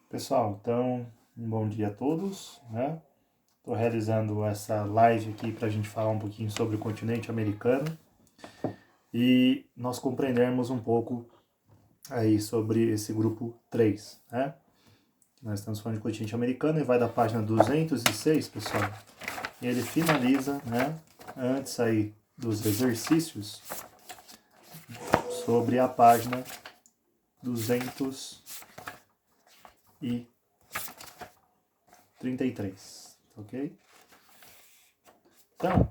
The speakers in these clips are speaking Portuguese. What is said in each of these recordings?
Pessoal, então, um bom dia a todos, né? Estou realizando essa live aqui para a gente falar um pouquinho sobre o continente americano e nós compreendermos um pouco aí sobre esse grupo 3, né? Nós estamos falando de continente americano e vai da página 206, pessoal, e ele finaliza, né, antes aí dos exercícios, sobre a página 233, ok? Então,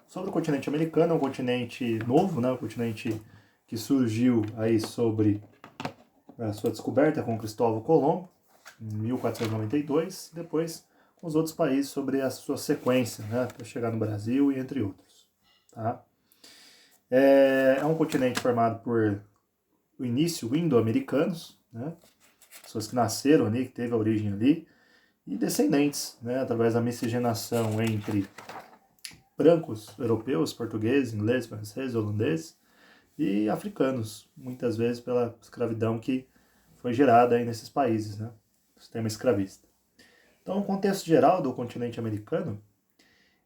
sobre o continente americano, é um continente novo, né? Um continente que surgiu aí sobre a sua descoberta com Cristóvão Colombo, em 1492, e depois com os outros países sobre a sua sequência, né? Para chegar no Brasil e entre outros. Tá? É um continente formado por o início indo-americanos, né? Pessoas que nasceram ali, que teve a origem ali, e descendentes, né? Através da miscigenação entre brancos, europeus, portugueses, ingleses, franceses, holandeses e africanos, muitas vezes pela escravidão que foi gerada aí nesses países, né? O sistema escravista. Então, o contexto geral do continente americano,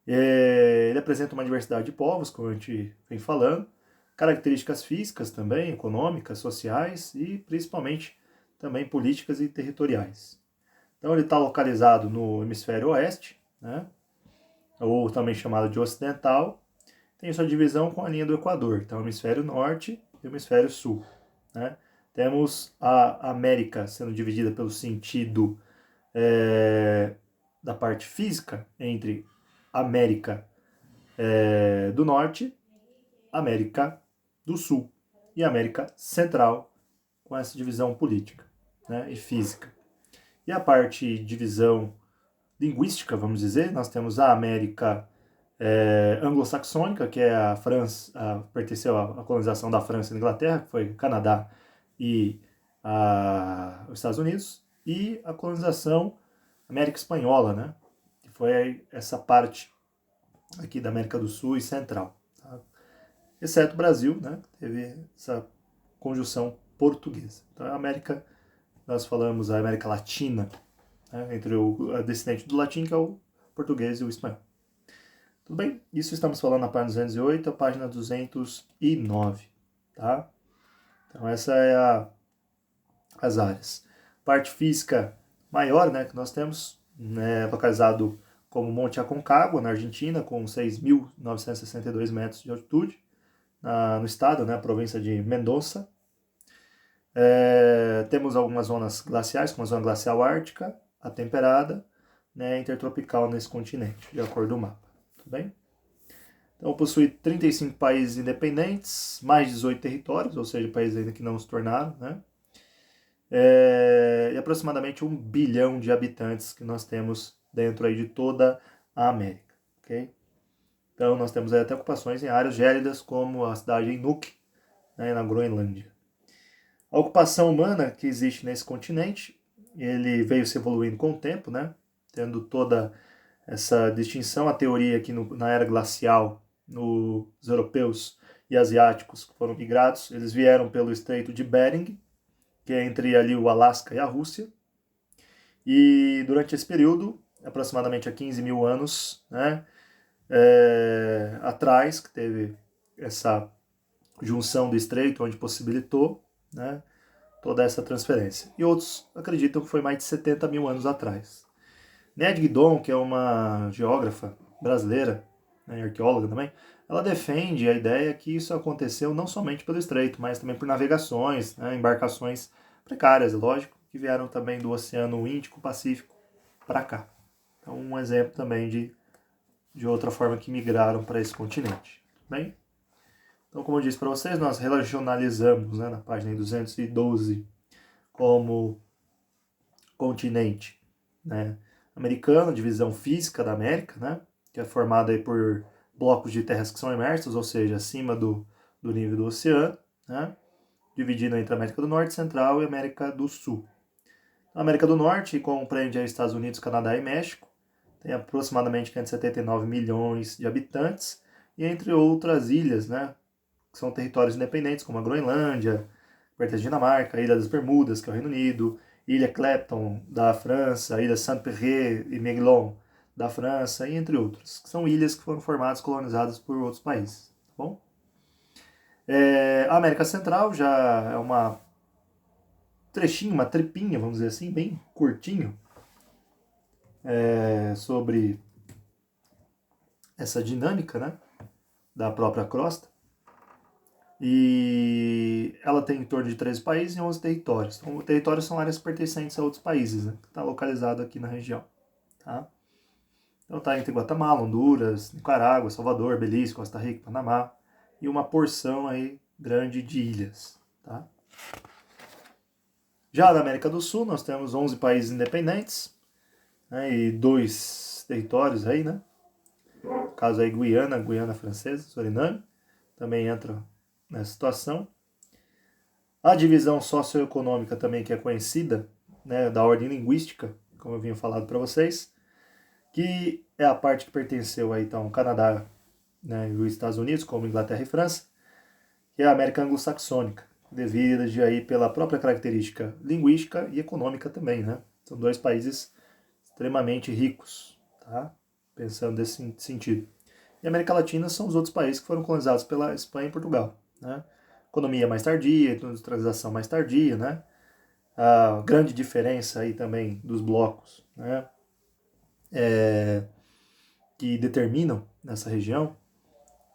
ele apresenta uma diversidade de povos, como a gente vem falando, características físicas também, econômicas, sociais e principalmente também políticas e territoriais. Então, ele está localizado no hemisfério oeste, né? Ou também chamado de ocidental, tem sua divisão com a linha do Equador, então hemisfério norte e hemisfério sul. Né? Temos a América sendo dividida pelo sentido da parte física entre América do Norte, América do Sul e América Central, com essa divisão política, né, e física. E a parte de divisão linguística, vamos dizer, nós temos a América anglo-saxônica, que é a França, pertenceu à colonização da França e da Inglaterra, que foi Canadá e os Estados Unidos, e a colonização América Espanhola, né, que foi essa parte aqui da América do Sul e Central, tá? Exceto o Brasil, né, que teve essa conjunção portuguesa. Então a América, nós falamos a América Latina, né, entre o descendente do latim, que é o português e o espanhol. Tudo bem? Isso estamos falando na página 208, a página 209, tá? Então essa é as áreas. Parte física maior, né, que nós temos, né, localizado como Monte Aconcagua, na Argentina, com 6.962 metros de altitude, no estado, né, a província de Mendoza. Temos algumas zonas glaciais, como a zona glacial ártica, a temperada, né, intertropical nesse continente, de acordo com o mapa. Tudo bem? Então, possui 35 países independentes, mais 18 territórios, ou seja, países ainda que não se tornaram, né? E aproximadamente 1 bilhão de habitantes que nós temos dentro aí de toda a América, ok? Então, nós temos aí até ocupações em áreas gélidas, como a cidade de Nuuk, né, na Groenlândia. A ocupação humana que existe nesse continente, ele veio se evoluindo com o tempo, né? Tendo toda essa distinção, a teoria aqui na era glacial, os europeus e asiáticos que foram migrados, eles vieram pelo Estreito de Bering, que é entre ali o Alasca e a Rússia, e durante esse período, aproximadamente há 15 mil anos, né, atrás, que teve essa junção do estreito, onde possibilitou, né, toda essa transferência. E outros acreditam que foi mais de 70 mil anos atrás. Ned Guidon, que é uma geógrafa brasileira, né, arqueóloga também, ela defende a ideia que isso aconteceu não somente pelo estreito, mas também por navegações, né, embarcações precárias, lógico, que vieram também do Oceano Índico-Pacífico para cá. Então, um exemplo também de outra forma que migraram para esse continente. Bem, então, como eu disse para vocês, nós regionalizamos, né, na página 212 como continente, né, americano, divisão física da América, né, que é formada aí por blocos de terras que são imersas, ou seja, acima do nível do oceano, né, dividido entre a América do Norte, Central e América do Sul. A América do Norte compreende aí Estados Unidos, Canadá e México, tem aproximadamente 579 milhões de habitantes, e entre outras ilhas, né, que são territórios independentes, como a Groenlândia, pertence à Dinamarca, a Ilha das Bermudas, que é o Reino Unido, Ilha Clapton, da França, Ilha Saint-Pierre e Miquelon, da França, e entre outras, que são ilhas que foram formadas, colonizadas por outros países, tá bom? A América Central já é uma trechinho, uma tripinha, vamos dizer assim, bem curtinho, sobre essa dinâmica, né, da própria crosta. E ela tem em torno de 13 países e 11 territórios. Então, territórios são áreas pertencentes a outros países, né, que está localizado aqui na região. Tá? Então está entre Guatemala, Honduras, Nicarágua, Salvador, Belize, Costa Rica, Panamá e uma porção aí grande de ilhas. Tá? Já na América do Sul nós temos 11 países independentes, né, e 2 territórios aí, né? No caso aí Guiana Francesa, Suriname, também entra nessa situação. A divisão socioeconômica também que é conhecida, né, da ordem linguística, como eu vinha falado para vocês, que é a parte que pertenceu aí, então, ao Canadá, né, e os Estados Unidos, como Inglaterra e França, que é a América Anglo-Saxônica, devido aí pela própria característica linguística e econômica também, né? São 2 países extremamente ricos, tá? Pensando nesse sentido. E a América Latina são os outros países que foram colonizados pela Espanha e Portugal, né? Economia mais tardia, industrialização mais tardia, né? A grande diferença aí também dos blocos, né? Que determinam nessa região,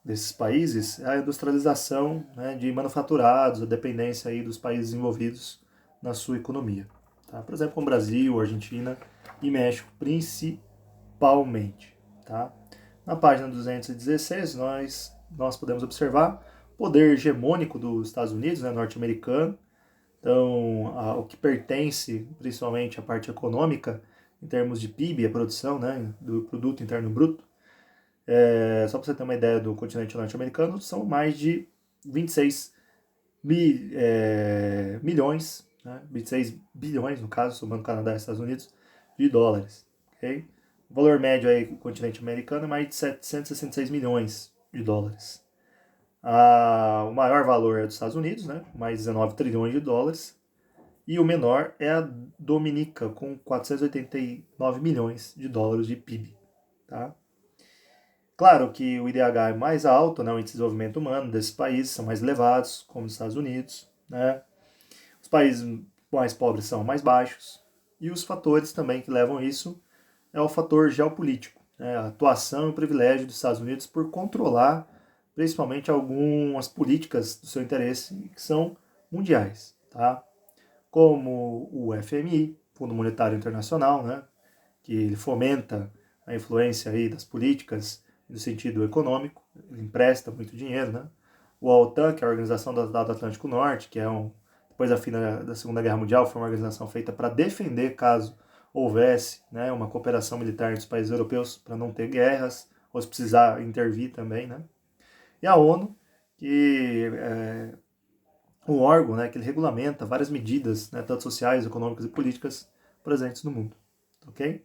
desses países, é a industrialização, né, de manufaturados, a dependência aí dos países envolvidos na sua economia. Tá? Por exemplo, como Brasil, Argentina e México, principalmente. Tá? Na página 216, nós podemos observar o poder hegemônico dos Estados Unidos, né, norte-americano. Então, o que pertence principalmente à parte econômica, em termos de PIB, a produção, né, do Produto Interno Bruto, só para você ter uma ideia do continente norte-americano, são mais de 26 milhões, né, 26 bilhões, no caso, somando Canadá e Estados Unidos, de dólares. Okay? O valor médio aí do continente americano é mais de 766 milhões de dólares. O maior valor é dos Estados Unidos, né, mais 19 trilhões de dólares. E o menor é a Dominica, com 489 milhões de dólares de PIB. Tá? Claro que o IDH é mais alto, né, o índice de desenvolvimento humano desses países são mais elevados, como os Estados Unidos. Né? Os países mais pobres são mais baixos. E os fatores também que levam isso é o fator geopolítico, né, a atuação e o privilégio dos Estados Unidos por controlar principalmente algumas políticas do seu interesse que são mundiais. Tá? Como o FMI, Fundo Monetário Internacional, né, que ele fomenta a influência aí das políticas no sentido econômico, ele empresta muito dinheiro, né? O OTAN, que é a Organização do Atlântico Norte, que é depois da fim da Segunda Guerra Mundial, foi uma organização feita para defender caso houvesse, né, uma cooperação militar entre os países europeus para não ter guerras, ou se precisar intervir também, né? E a ONU, que é um órgão, né, que ele regulamenta várias medidas, né, tanto sociais, econômicas e políticas presentes no mundo, ok?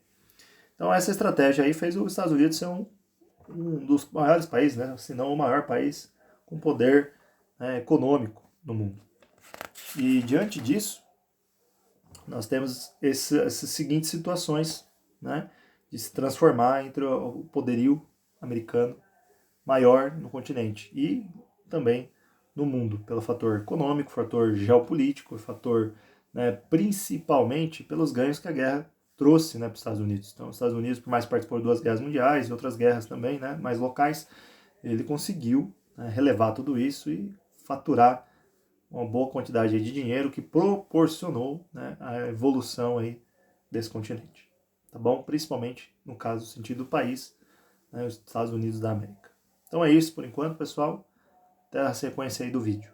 Então essa estratégia aí fez os Estados Unidos ser um dos maiores países, né, se não o maior país com poder, né, econômico no mundo. E diante disso, nós temos essas seguintes situações, né, de se transformar entre o poderio americano maior no continente e também no mundo, pelo fator econômico, fator geopolítico, fator, né, principalmente pelos ganhos que a guerra trouxe, né, para os Estados Unidos. Então, os Estados Unidos, por mais que participou de 2 guerras mundiais e outras guerras também, né, mais locais, ele conseguiu, né, relevar tudo isso e faturar uma boa quantidade de dinheiro que proporcionou, né, a evolução aí desse continente. Tá bom? Principalmente, no caso, no sentido do país, né, os Estados Unidos da América. Então é isso por enquanto, pessoal. Até a sequência aí do vídeo.